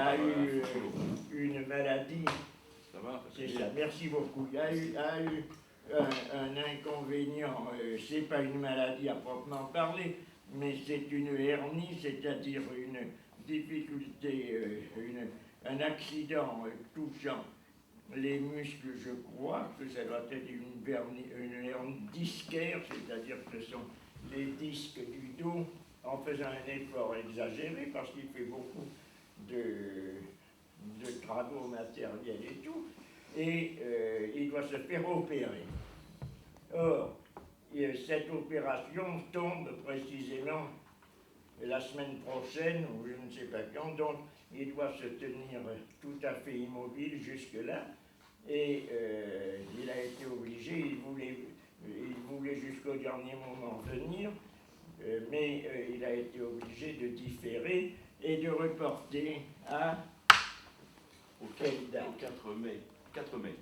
a eu une maladie. Ça va? C'est ça, merci beaucoup. Il a eu un inconvénient, c'est pas une maladie à proprement parler, mais c'est une hernie, c'est-à-dire une difficulté, un accident touchant les muscles, je crois que ça doit être une hernie discaire, c'est-à-dire que ce sont les disques du dos, en faisant un effort exagéré, parce qu'il fait beaucoup de travaux matériels et tout, et il doit se faire opérer. Or, cette opération tombe précisément la semaine prochaine, ou je ne sais pas quand, donc il doit se tenir tout à fait immobile jusque-là, et il a été obligé, il voulait jusqu'au dernier moment venir, mais il a été obligé de différer et de reporter au 4 mai. 4 mai. 4 mai,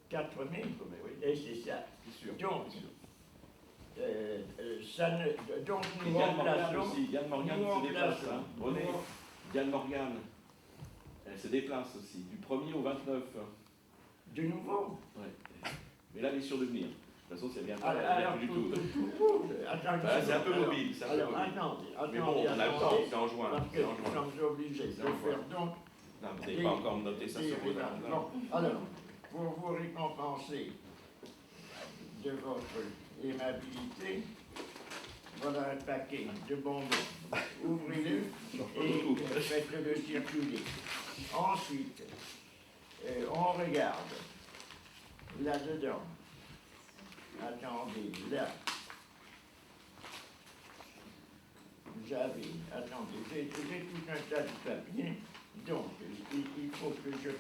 4 mai, oui. Et c'est ça. C'est sûr. Donc, c'est sûr. Donc Et nous Diane Morgan remplaçons. aussi. Diane Morgan se déplace. Hein. René, Diane Morgan, elle se déplace aussi, du 1er au 29. De nouveau. Ouais. Mais là, elle est sûre de venir. De toute façon, c'est bien pas Alors, du tout. c'est un peu mobile. Alors, attendez, mais bon, on a le temps, c'est en juin. Parce que nous sommes obligés de faire donc. Non, vous n'avez pas encore noté ça sur vos agendas. Bon, alors, pour vous récompenser de votre aimabilité, voilà un paquet de bonbons. Ouvrez-le et faites-le circuler. Ensuite, on regarde là-dedans. Attendez, là. Attendez, j'ai tout un tas de papier. Donc, il faut que je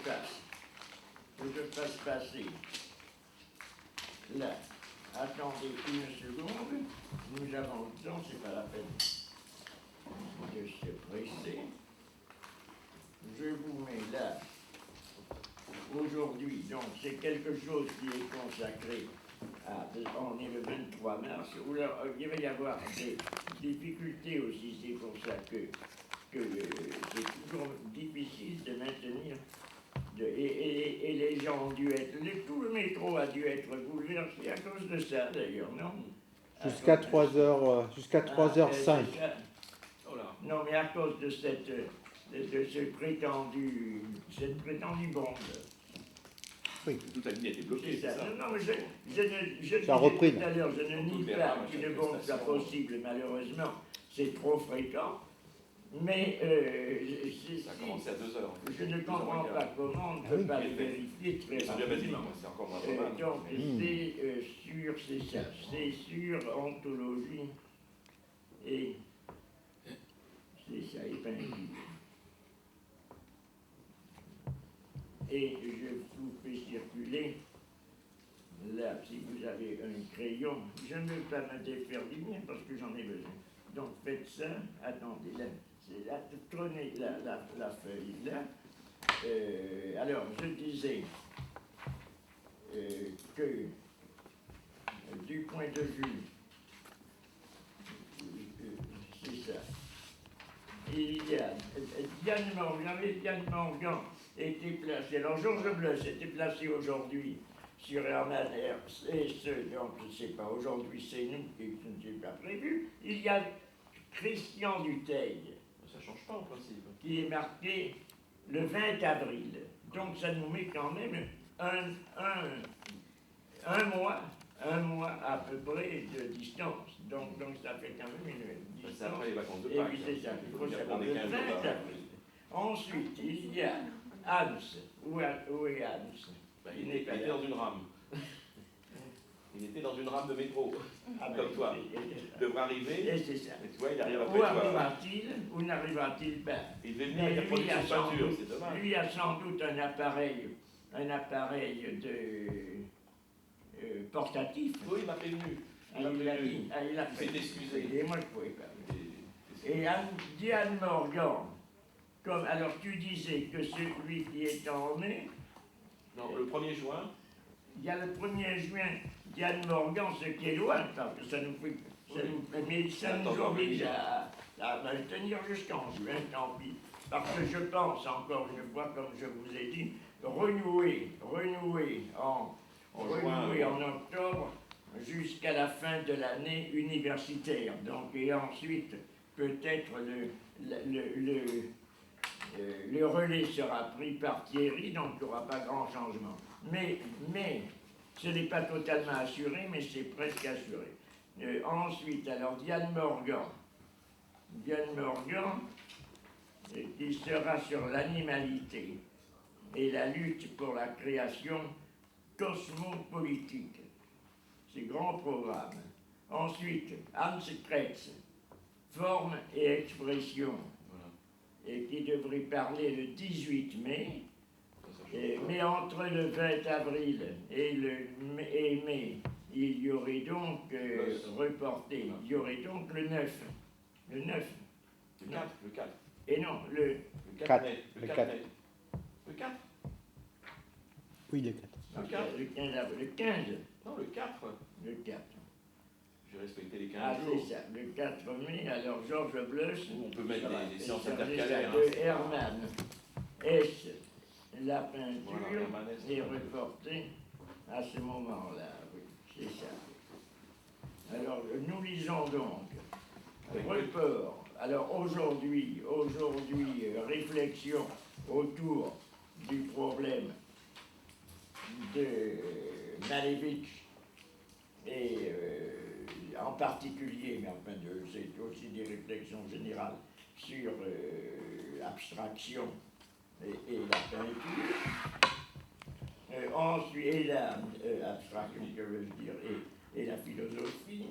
fasse passer là. Attendez une seconde. Nous avons le temps, c'est pas la peine de se presser. Je vous mets là. Aujourd'hui, donc, c'est quelque chose qui est consacré à. On est le 23 mars, où il va y avoir des difficultés aussi, c'est pour ça que c'est toujours difficile de maintenir. Et les gens ont dû être. Tout le métro a dû être bouleversé à cause de ça, d'ailleurs, non? Jusqu'à 3h, jusqu'à 3h05. Non, mais à cause de cette prétendue bombe. Oui. Toute la ligne a été bloquée, c'est ça. Non, mais je disais tout à l'heure, je ne nie pas qu'une bombe soit possible, malheureusement. C'est trop fréquent. Mais ça a commencé à 2h. Je ne comprends pas comment on ne peut pas le vérifier très rapidement. C'est encore moins probable. Donc c'est ça, c'est sur ontologie et c'est ça, épingle. Et je vous fais circuler, là, si vous avez un crayon, je ne veux pas me défaire du mien parce que j'en ai besoin. Donc faites ça, attendez, là, prenez la feuille là. Alors, je disais que du point de vue, c'est ça, il y a Diane Morgan était placé. Alors Georges Bleu s'était placé aujourd'hui sur Hermann Hertz, et donc je ne sais pas, aujourd'hui c'est nous qui ne sais pas prévu. Il y a Christian Dutheil. Ça ne change pas en principe. Qui est marqué le 20 avril. Donc ça nous met quand même un mois à peu près de distance. Donc ça fait quand même une distance. C'est après les vacances de Et Pâques. puis c'est ça, il faut savoir le le 20 avril. Ensuite, il y a Hans. Où est Hans? Il était dans une rame. Il était dans une rame de métro, comme toi. Il devrait arriver, et c'est ça. Et tu vois, il arrive après Où toi. arrivera-t-il ou n'arrivera-t-il pas? Il devait venir avec la production de peinture, c'est dommage. Lui a sans doute un appareil portatif. Oui, il m'a prévenu. Il s'est excusé. Et moi, je ne pouvais pas. Et Diane Morgan, alors tu disais que celui qui est en mai... Non, le 1er juin. Il y a le 1er juin, Diane Morgan, ce qui est loin, parce que ça nous fait... mais ça nous oblige à le tenir jusqu'en juin, tant pis. Parce que je pense, encore une fois, comme je vous ai dit, renouer en octobre jusqu'à la fin de l'année universitaire. Donc, et ensuite, peut-être le relais sera pris par Thierry, donc il n'y aura pas grand changement. Mais ce n'est pas totalement assuré, mais c'est presque assuré. Ensuite, alors Diane Morgan, qui sera sur l'animalité et la lutte pour la création cosmopolitique. C'est grand programme. Ensuite, Hans Kretz, forme et expression, et qui devrait parler le 18 mai. Mais entre le 20 avril et mai, il y aurait donc reporté, il y aurait donc le 9. Le 9. Le 4. Et non, le 4. mai. Le 4. Le 4. Oui, le 4. Le 4. Le 15 avril. Le 15. Non, le 4. Le 4. J'ai respecté les 15 Ah, jours. c'est ça. Le 4 mai, alors Georges Bleus. On peut mettre des séances chargé intercalaires. de Hermann. S. La peinture Voilà, Hermann S. est reportée à ce moment-là. Oui, c'est ça. Alors, nous lisons donc. Report. Alors aujourd'hui, réflexion autour du problème de Malevich et en particulier, mais enfin c'est aussi des réflexions générales sur l'abstraction et la peinture. Ensuite, et l'abstraction, que veux-je dire, et la philosophie.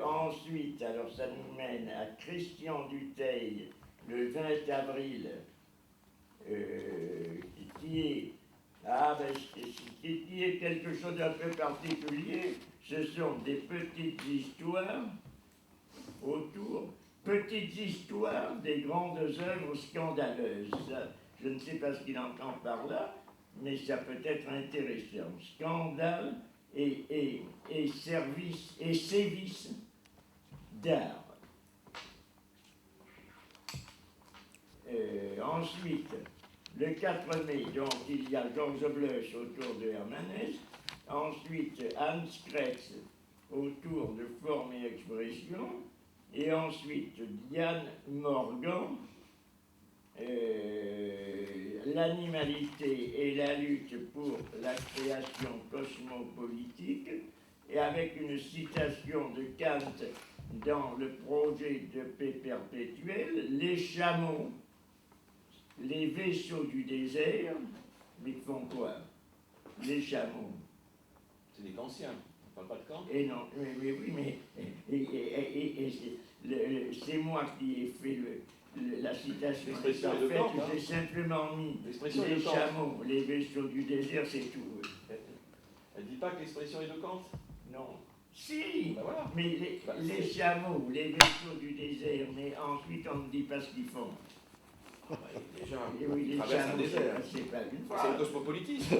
Ensuite, alors ça nous mène à Christian Dutheil, le 20 avril, qui est quelque chose d'un peu particulier. Ce sont des petites histoires petites histoires des grandes œuvres scandaleuses. Ça, je ne sais pas ce qu'il entend par là, mais ça peut être intéressant. Scandale et service et sévices d'art. Ensuite, le 4 mai, donc il y a Georges Bleus autour de Hermanès. Ensuite, Hans Kretz autour de forme et expression. Et ensuite, Diane Morgan, l'animalité et la lutte pour la création cosmopolitique, et avec une citation de Kant dans le projet de paix perpétuelle, les chameaux, les vaisseaux du désert, mais ils font quoi? Les chameaux. C'est des kantiens, on ne parle pas de Kant. Et non, mais oui, mais c'est moi qui ai fait la citation. L'expression En est de fait, Kant, hein. j'ai simplement mis L'expression est les de Kant. chameaux, les vaisseaux du désert, c'est tout. Elle ne dit pas que l'expression est de Kant. Non. Si, Ben voilà. mais les chameaux, les vaisseaux du désert, mais ensuite on ne dit pas ce qu'ils font. Déjà, Et oui, les traverse un chameaux, désert. c'est pas une C'est fois. le cosmopolitisme.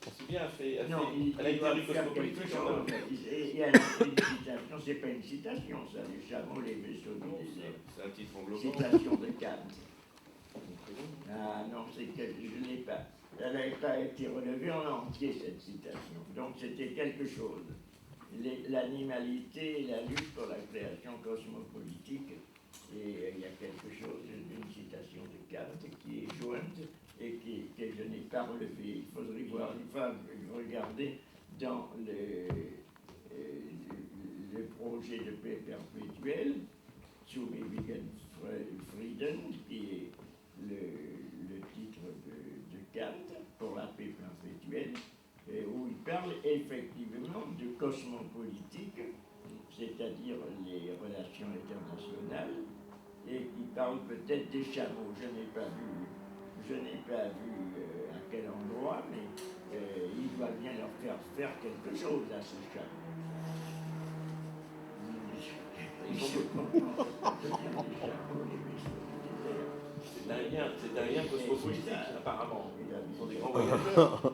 C'est bien fait. Non, il Elle a été doit du faire quelque cosmopolitisme. chose. Et elle a fait une citation, c'est pas une citation, ça, les chameaux, les vaisseaux du désert. C'est un titre anglophone. Citation de Kant. Ah non, c'est que je n'ai pas. Elle n'avait pas été relevée en entier, cette citation. Donc c'était quelque chose. L'animalité et la lutte pour la création cosmopolitique. Et il y a quelque chose d'une citation de Kant qui est jointe et que je n'ai pas relevée. Il faudrait voir, il faut regarder dans le projet de paix perpétuelle, sous Ewigen Frieden, qui est le titre de Kant pour la paix perpétuelle, où il parle effectivement de cosmopolitique, c'est-à-dire les relations internationales, et qui parle peut-être des chameaux. Je n'ai pas vu à quel endroit, mais il doit bien leur faire quelque chose à ces chameaux. C'est un lien cosmopolitique, apparemment. Ce sont des grands voyageurs.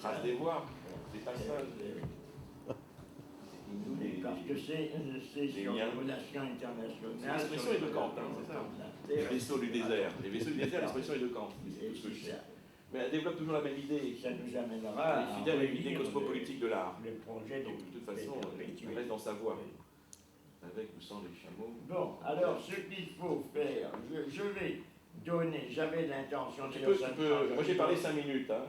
Trace des voies, des passages. Les Parce que c'est sur les relations internationales. L'expression est de Kant, hein, c'est ça. Les vaisseaux du désert. Les vaisseaux du désert, l'expression est de Kant. Mais elle développe toujours la même idée. Ça nous amènera elle est fidèle à l'idée cosmopolitique de l'art. Le projet donc, de toute façon, elle reste dans sa voie. Avec ou sans les chameaux. Bon, alors ce qu'il faut faire, je vais donner, j'avais l'intention de dire ça. Moi j'ai parlé 5 minutes, hein.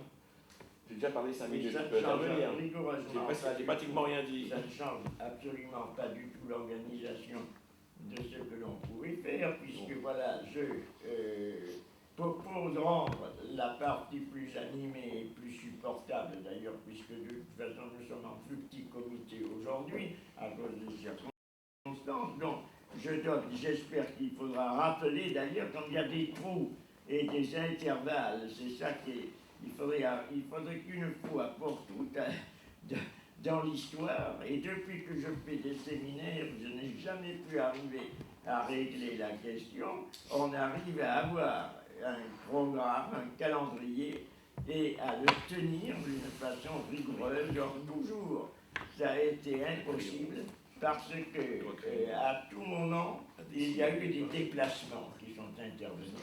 J'ai déjà parlé 5 minutes. Ça ne change rigoureusement. J'ai pratiquement rien dit. Ça ne change absolument pas du tout l'organisation de ce que l'on pouvait faire, puisque voilà, pour rendre la partie plus animée et plus supportable d'ailleurs, puisque de toute façon nous sommes en plus petit comité aujourd'hui, à cause des circonstances, donc j'espère qu'il faudra rappeler d'ailleurs quand il y a des trous et des intervalles, c'est ça il faudrait qu'une fois pour toutes, dans l'histoire, et depuis que je fais des séminaires, je n'ai jamais pu arriver à régler la question, on arrive à avoir un programme, un calendrier, et à le tenir d'une façon rigoureuse. Or, toujours, ça a été impossible, parce que à tout moment, il y a eu des déplacements qui sont intervenus.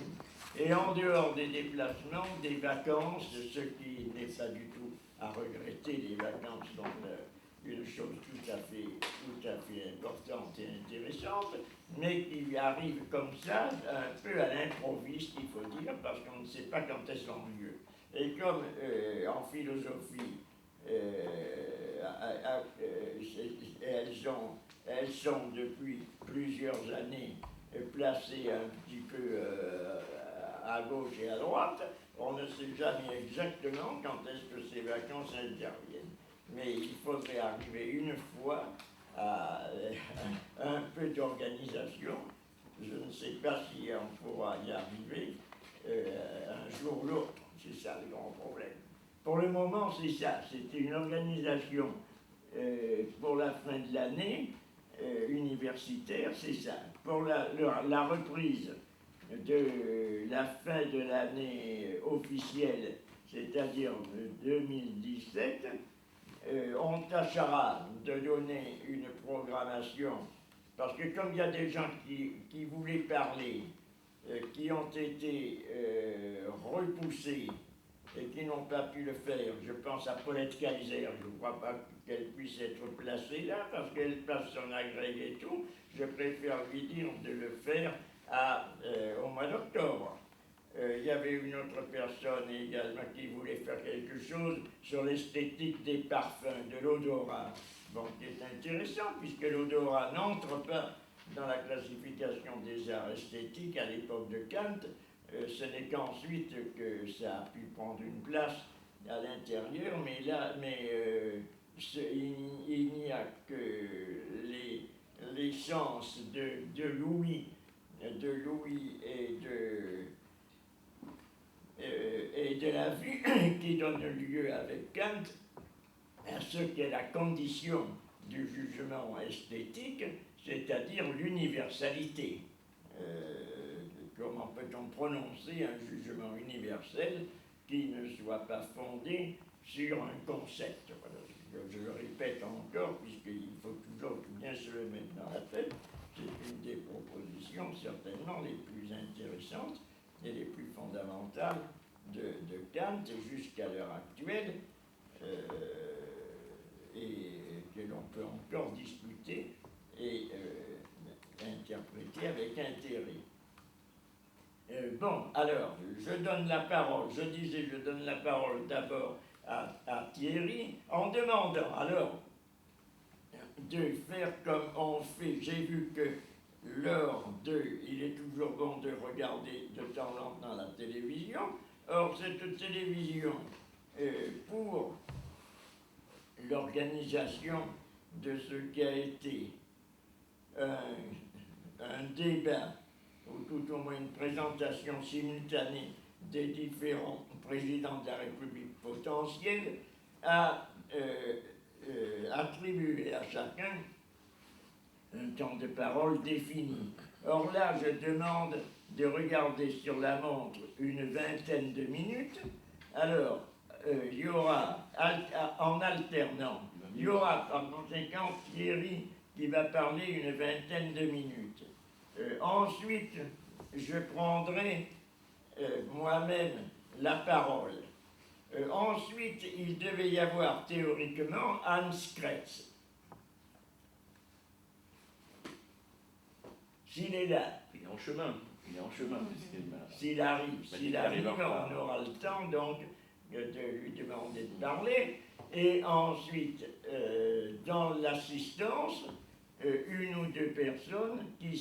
Et en dehors des déplacements, des vacances, ce qui n'est pas du tout à regretter, les vacances sont une chose tout à fait importante et intéressante, mais qui arrive comme ça, un peu à l'improviste, il faut dire, parce qu'on ne sait pas quand elles ont lieu. Et comme en philosophie, elles sont depuis plusieurs années placées un petit peu à gauche et à droite, on ne sait jamais exactement quand est-ce que ces vacances interviennent. Mais il faudrait arriver une fois à un peu d'organisation. Je ne sais pas si on pourra y arriver un jour ou l'autre. C'est ça le grand problème. Pour le moment, c'est ça. C'est une organisation pour la fin de l'année universitaire, c'est ça. Pour la reprise de la fin de l'année officielle, c'est-à-dire 2017, on tâchera de donner une programmation, parce que comme il y a des gens qui voulaient parler, qui ont été repoussés et qui n'ont pas pu le faire, je pense à Paulette Kaiser, je ne crois pas qu'elle puisse être placée là, parce qu'elle passe son agrégé et tout, je préfère lui dire de le faire au mois d'octobre. Il y avait une autre personne également qui voulait faire quelque chose sur l'esthétique des parfums, de l'odorat. Bon, qui est intéressant, puisque l'odorat n'entre pas dans la classification des arts esthétiques à l'époque de Kant. Ce n'est qu'ensuite que ça a pu prendre une place à l'intérieur, mais là, il n'y a que les sens de Louis et de la vue qui donne lieu avec Kant à ce qu'est la condition du jugement esthétique, c'est-à-dire l'universalité. Comment peut-on prononcer un jugement universel qui ne soit pas fondé sur un concept? Voilà, je le répète encore, puisqu'il faut toujours bien se le mettre dans la tête. C'est une des propositions certainement les plus intéressantes et les plus fondamentales de Kant jusqu'à l'heure actuelle, et que l'on peut encore discuter et interpréter avec intérêt. Bon, alors, je donne la parole, je donne la parole d'abord à Thierry, en demandant alors de faire comme on fait. J'ai vu que il est toujours bon de regarder de temps en temps la télévision. Or, cette télévision, pour l'organisation de ce qui a été un débat, ou tout au moins une présentation simultanée des différents présidents de la République potentielle, a attribué à chacun un temps de parole défini. Or là, je demande de regarder sur la montre une vingtaine de minutes. Alors, il y aura, en alternant, il y aura par conséquent Thierry qui va parler une vingtaine de minutes. Ensuite, je prendrai moi-même la parole. Ensuite, il devait y avoir théoriquement Hans Kretz. S'il est là. Il est en chemin. S'il arrive, on aura le temps donc de lui demander de parler. Et ensuite, dans l'assistance, une ou deux personnes qui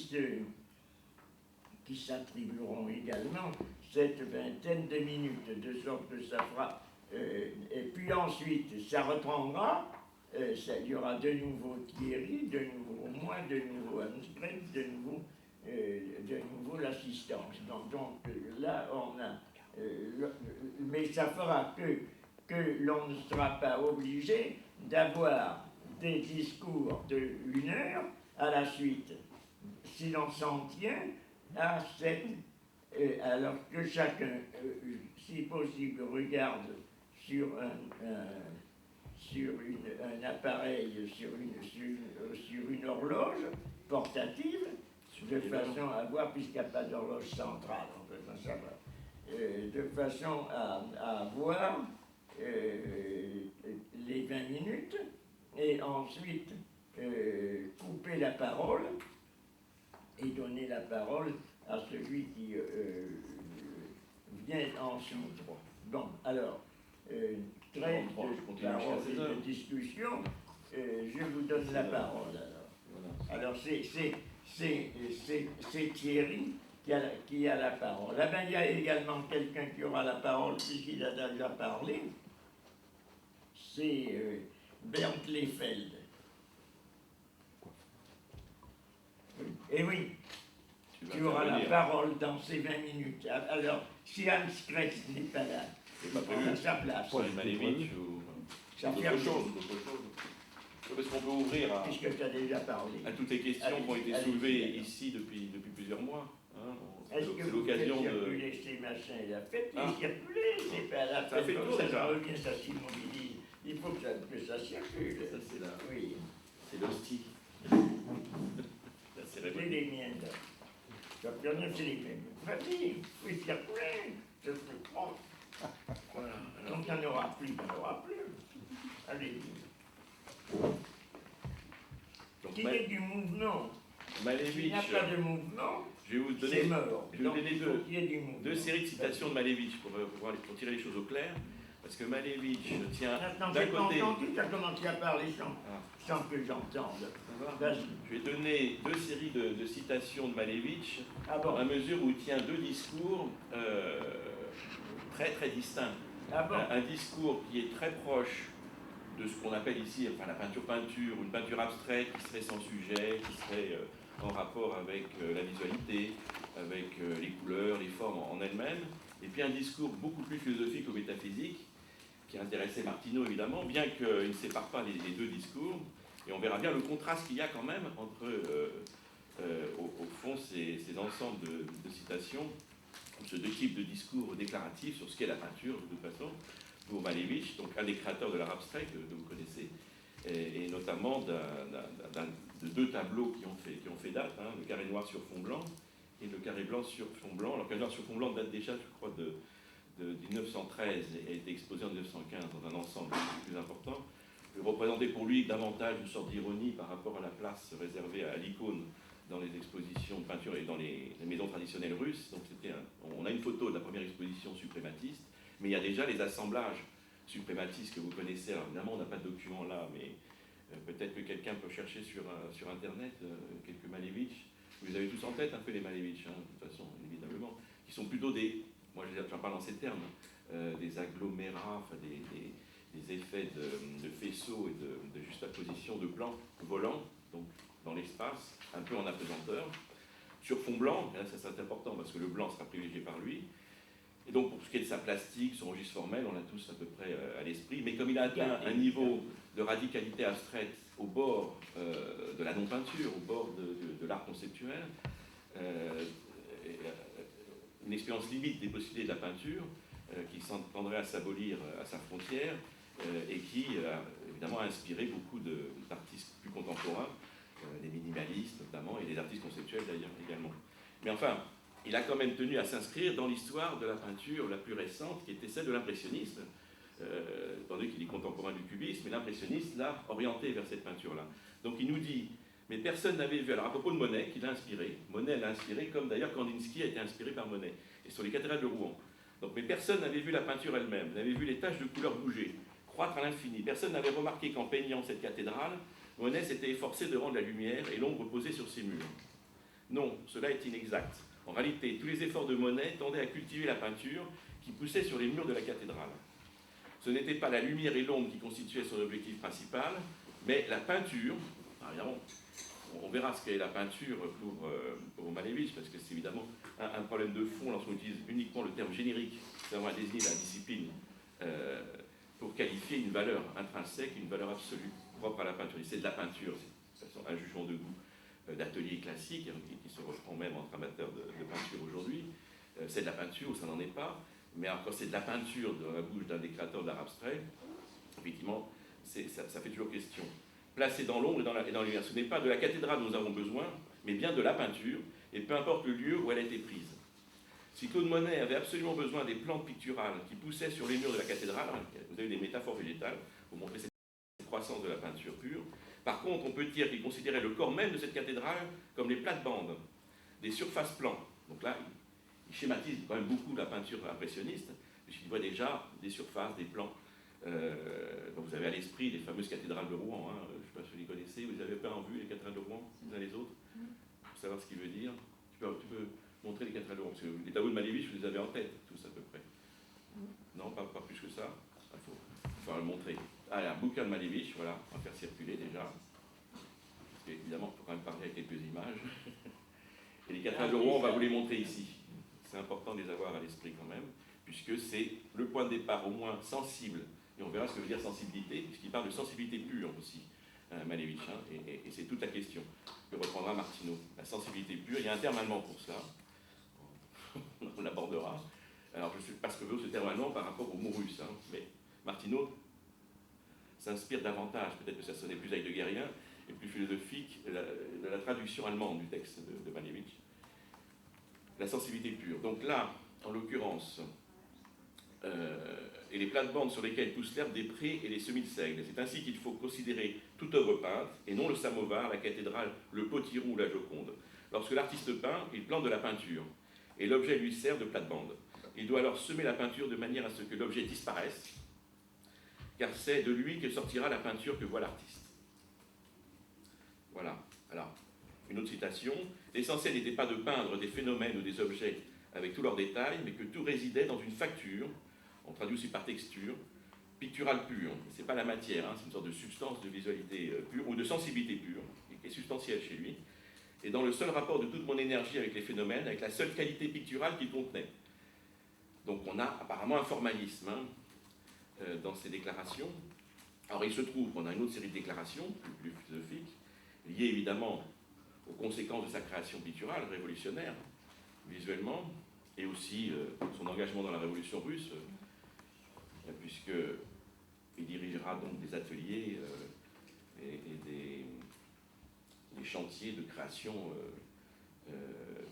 s'attribueront également cette vingtaine de minutes, de sorte que ça fera. Et puis ensuite, ça reprendra. Il y aura de nouveau Thierry, de nouveau moi, de nouveau Hans-Fred, de nouveau l'assistance. Donc là, on a. Mais ça fera que l'on ne sera pas obligé d'avoir des discours de 1 heure à la suite, si l'on s'en tient à 7, alors que chacun, si possible, regarde sur un appareil, sur une horloge portative, de façon à voir, puisqu'il n'y a pas d'horloge centrale, on peut pas savoir, de façon à voir les 20 minutes, et ensuite couper la parole et donner la parole à celui qui vient ensuite. Bon, alors, très de discussion, je vous donne la parole. Alors c'est Thierry qui a la parole. Ah ben, il y a également quelqu'un qui aura la parole puisqu'il a déjà parlé. C'est Bernd Lefeld. Et oui, tu auras la parole dans ces 20 minutes. Alors, si Hans Kretz n'est pas là, c'est pas prendre à sa place. Pour les Malevich ou d'autres choses. Parce qu'on peut ouvrir à toutes les questions qui ont été soulevées ici depuis plusieurs mois. Hein. C'est l'occasion de laisser machin et la fête, circuler, c'est pas la fête, ça revient, ça s'immobilise. Il faut que ça circule. Ça c'est là. Oui. C'est l'hostie. C'est les miennes. C'est les mêmes. Vas-y, oui, circuler. Je te prends. Voilà. Donc il n'y en aura plus, Allez-y. Qu'il y ait du mouvement. Malevich. S'il n'y a pas de mouvement, je vais vous donner, c'est mort. Je vais vous donner deux séries de citations de Malevich pour tirer les choses au clair. Parce que Malevich tient d'un côté... Tu as commencé à parler sans que j'entende. Je vais donner deux séries de citations de Malevich, dans la mesure où il tient deux discours très très distincts. Un discours qui est très proche de ce qu'on appelle ici la peinture, une peinture abstraite qui serait sans sujet, qui serait en rapport avec la visualité, avec les couleurs, les formes en elles-mêmes, et puis un discours beaucoup plus philosophique ou métaphysique, qui intéressait Martineau évidemment, bien qu'il ne sépare pas les deux discours, et on verra bien le contraste qu'il y a quand même entre, au fond, ces ensembles de citations, ce deux types de discours déclaratifs sur ce qu'est la peinture, de toute façon, pour Malevich, donc un des créateurs de l'art abstrait que vous connaissez, et notamment de deux tableaux qui ont fait date, hein, le carré noir sur fond blanc et le carré blanc sur fond blanc. Alors, le carré noir sur fond blanc date déjà, je crois, de 1913 et a été exposé en 1915 dans un ensemble plus important. Il représentait pour lui davantage une sorte d'ironie par rapport à la place réservée à l'icône dans les expositions de peinture et dans les maisons traditionnelles russes. Donc on a une photo de la première exposition suprématiste, mais il y a déjà les assemblages suprématistes que vous connaissez. Alors évidemment, on n'a pas de document là, mais peut-être que quelqu'un peut chercher sur Internet quelques Malevich. Vous les avez tous en tête un peu les Malevich, hein, de toute façon, évidemment, qui sont plutôt moi j'en parle dans ces termes, des agglomérats, enfin des effets de faisceaux et de juxtaposition de plans volants, donc dans l'espace, un peu en apesanteur, sur fond blanc. Là, ça c'est important parce que le blanc sera privilégié par lui. Et donc pour ce qui est de sa plastique, son registre formel, on l'a tous à peu près à l'esprit, mais comme il a atteint un niveau de radicalité abstraite au bord de la non-peinture, au bord de l'art conceptuel, une expérience limite des possibilités de la peinture, qui s'entendrait à s'abolir à sa frontière, et qui évidemment a inspiré beaucoup d'artistes plus contemporains, des minimalistes notamment, et des artistes conceptuels d'ailleurs également. Mais enfin, il a quand même tenu à s'inscrire dans l'histoire de la peinture la plus récente, qui était celle de l'impressionnisme, tandis qu'il est contemporain du cubisme, mais l'impressionniste l'a orienté vers cette peinture-là. Donc il nous dit, mais personne n'avait vu, alors à propos de Monet, qui l'a inspiré, Monet l'a inspiré, comme d'ailleurs Kandinsky a été inspiré par Monet, et sur les cathédrales de Rouen. Donc, mais personne n'avait vu la peinture elle-même, n'avait vu les taches de couleur bouger, croître à l'infini. Personne n'avait remarqué qu'en peignant cette cathédrale, Monet s'était efforcé de rendre la lumière et l'ombre posée sur ses murs. Non, cela est inexact. En réalité, tous les efforts de Monet tendaient à cultiver la peinture qui poussait sur les murs de la cathédrale. Ce n'était pas la lumière et l'ombre qui constituaient son objectif principal, mais la peinture. Alors évidemment, on verra ce qu'est la peinture pour Malevich, parce que c'est évidemment un problème de fond lorsqu'on utilise uniquement le terme générique, c'est-à-dire à désigner la discipline, pour qualifier une valeur intrinsèque, une valeur absolue, propre à la peinture. C'est de la peinture, c'est un jugement de goût d'atelier classique, qui se reprend même entre amateurs de peinture aujourd'hui. C'est de la peinture ou ça n'en est pas, mais alors quand c'est de la peinture dans la bouche d'un des créateurs de l'art abstrait, effectivement, ça fait toujours question. Placé dans l'ombre et dans la lumière. Ce n'est pas de la cathédrale dont nous avons besoin, mais bien de la peinture, et peu importe le lieu où elle a été prise. Si Claude Monet avait absolument besoin des plantes picturales qui poussaient sur les murs de la cathédrale, vous avez des métaphores végétales pour montrer cette croissance de la peinture pure. Par contre, on peut dire qu'il considérait le corps même de cette cathédrale comme les plates-bandes, des surfaces plans. Donc là, il schématise quand même beaucoup la peinture impressionniste, puisqu'il voit déjà des surfaces, des plans. Donc vous avez à l'esprit les fameuses cathédrales de Rouen, hein. Je ne sais pas si vous les connaissez, vous avez pas en vue les cathédrales de Rouen, les uns les autres, pour savoir ce qu'il veut dire. Tu peux montrer les cathédrales de Rouen, parce que les tableaux de Malevich, vous les avez en tête, tous à peu près. Non, pas plus que ça, il faut le montrer. Ah, il y a un bouquin de Malevich, voilà, on va faire circuler déjà, parce qu'évidemment, il faut quand même parler avec quelques images. Et les cathédrales de Rouen, on va vous les montrer ici. C'est important de les avoir à l'esprit quand même, puisque c'est le point de départ au moins sensible. Et on verra ce que veut dire sensibilité, puisqu'il parle de sensibilité pure aussi, Malevich, hein, et c'est toute la question que reprendra Martineau. La sensibilité pure, il y a un terme allemand pour cela, on l'abordera. Alors je ne sais pas ce que veut ce terme allemand par rapport au mot russe, hein, mais Martineau s'inspire davantage, peut-être que ça sonnait plus heideggerien et plus philosophique, de la traduction allemande du texte de Malevich. La sensibilité pure. Donc là, en l'occurrence, et les plates-bandes sur lesquelles poussent l'herbe des prés et les semis de seigle. C'est ainsi qu'il faut considérer toute œuvre peinte, et non le samovar, la cathédrale, le potiron ou la Joconde. Lorsque l'artiste peint, il plante de la peinture, et l'objet lui sert de plate-bande. Il doit alors semer la peinture de manière à ce que l'objet disparaisse, car c'est de lui que sortira la peinture que voit l'artiste. Voilà. Alors, une autre citation. L'essentiel n'était pas de peindre des phénomènes ou des objets avec tous leurs détails, mais que tout résidait dans une facture, on traduit aussi par texture, picturale pure. Ce n'est pas la matière, hein, c'est une sorte de substance de visualité pure, ou de sensibilité pure, qui est substantielle chez lui, et dans le seul rapport de toute mon énergie avec les phénomènes, avec la seule qualité picturale qu'il contenait. Donc on a apparemment un formalisme dans ces déclarations. Alors il se trouve qu'on a une autre série de déclarations, plus philosophiques, liées évidemment aux conséquences de sa création picturale, révolutionnaire, visuellement, et aussi son engagement dans la révolution russe, puisqu'il dirigera donc des ateliers et des chantiers de création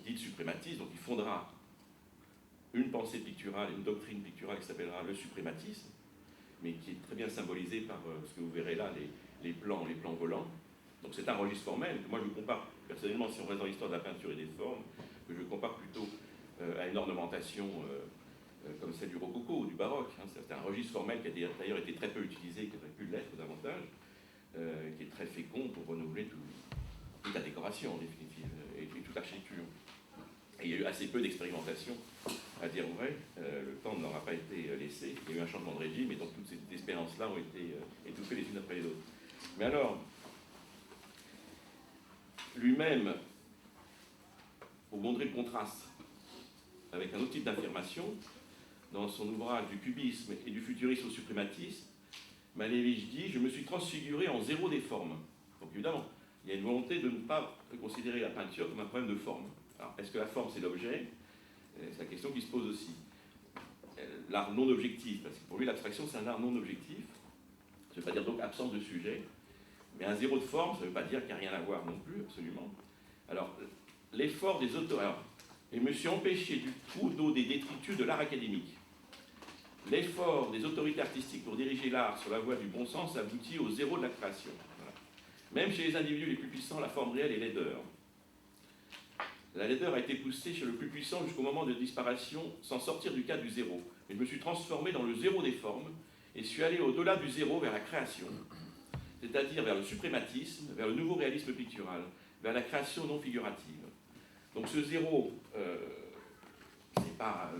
dite suprématiste. Donc il fondera une pensée picturale, une doctrine picturale qui s'appellera le suprématisme, mais qui est très bien symbolisé par ce que vous verrez là, les plans volants. Donc c'est un registre formel que moi je compare personnellement, si on reste dans l'histoire de la peinture et des formes, que je compare plutôt à une ornementation comme celle du rococo ou du baroque. Hein. C'est un registre formel qui a d'ailleurs été très peu utilisé, qui aurait pu l'être davantage, qui est très fécond pour renouveler toute la décoration en définitive, et toute l'architecture. Et il y a eu assez peu d'expérimentation, à dire vrai. Le temps n'aura pas été laissé. Il y a eu un changement de régime, et donc toutes ces expériences-là ont été étouffées les unes après les autres. Mais alors, lui-même, pour montrer le contraste avec un autre type d'affirmation, dans son ouvrage du cubisme et du futurisme au suprématisme, Malevich dit « Je me suis transfiguré en zéro des formes ». Donc évidemment, il y a une volonté de ne pas considérer la peinture comme un problème de forme. Alors, est-ce que la forme, c'est l'objet? C'est la question qui se pose aussi. L'art non objectif, parce que pour lui, l'abstraction, c'est un art non objectif. Ça ne veut pas dire donc absence de sujet. Mais un zéro de forme, ça ne veut pas dire qu'il n'y a rien à voir non plus, absolument. Alors, l'effort des auteurs, et me suis empêché du trou d'eau des détritus de l'art académique. L'effort des autorités artistiques pour diriger l'art sur la voie du bon sens aboutit au zéro de la création. Voilà. Même chez les individus les plus puissants, la forme réelle est laideur. La laideur a été poussée chez le plus puissant jusqu'au moment de disparition sans sortir du cadre du zéro. Et je me suis transformé dans le zéro des formes et suis allé au-delà du zéro vers la création, c'est-à-dire vers le suprématisme, vers le nouveau réalisme pictural, vers la création non figurative. Donc ce zéro, c'est pas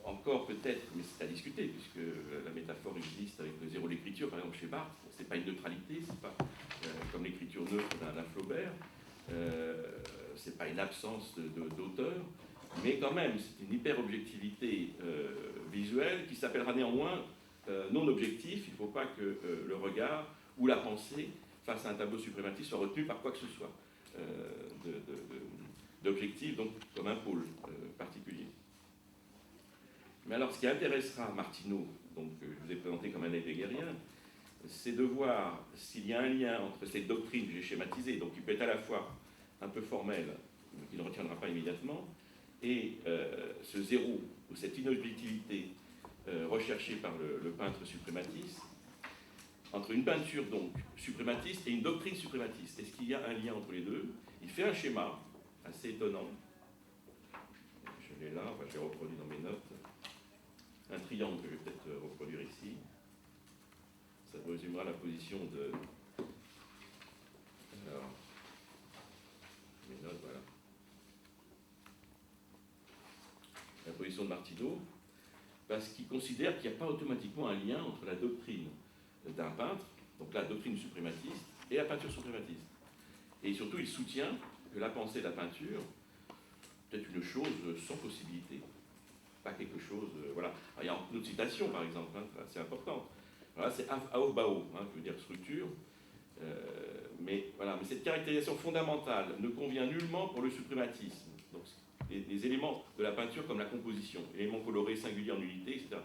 encore peut-être, mais c'est à discuter, puisque la métaphore existe avec le zéro de l'écriture, par exemple chez Barthes, c'est pas une neutralité, c'est pas comme l'écriture neutre d'un Flaubert, c'est pas une absence d'auteur, mais quand même, c'est une hyper-objectivité visuelle qui s'appellera néanmoins non objectif. Il ne faut pas que le regard ou la pensée face à un tableau suprématiste soit retenu par quoi que ce soit d'objectif, donc comme un pôle particulier. Mais alors, ce qui intéressera Martineau, donc je vous ai présenté comme un heideggérien, c'est de voir s'il y a un lien entre cette doctrine que j'ai schématisée, donc qui peut être à la fois un peu formelle, mais qui ne retiendra pas immédiatement, et ce zéro, ou cette inobjectivité recherchée par le peintre suprématiste, entre une peinture donc suprématiste et une doctrine suprématiste. Est-ce qu'il y a un lien entre les deux? Il fait un schéma assez étonnant. Je l'ai là, enfin, je l'ai reproduit dans mes notes. Un triangle que je vais peut-être reproduire ici. Ça résumera la position de... Alors, mes notes, voilà. La position de Martineau, parce qu'il considère qu'il n'y a pas automatiquement un lien entre la doctrine d'un peintre, donc la doctrine suprématiste, et la peinture suprématiste. Et surtout, il soutient que la pensée de la peinture peut être une chose sans possibilité, pas quelque chose... voilà. Alors, il y a une autre citation, par exemple, assez importante. Voilà, c'est Aufbau, je veux dire structure. Mais cette caractérisation fondamentale ne convient nullement pour le suprématisme. Donc, les éléments de la peinture comme la composition, éléments colorés, singuliers en unité, etc.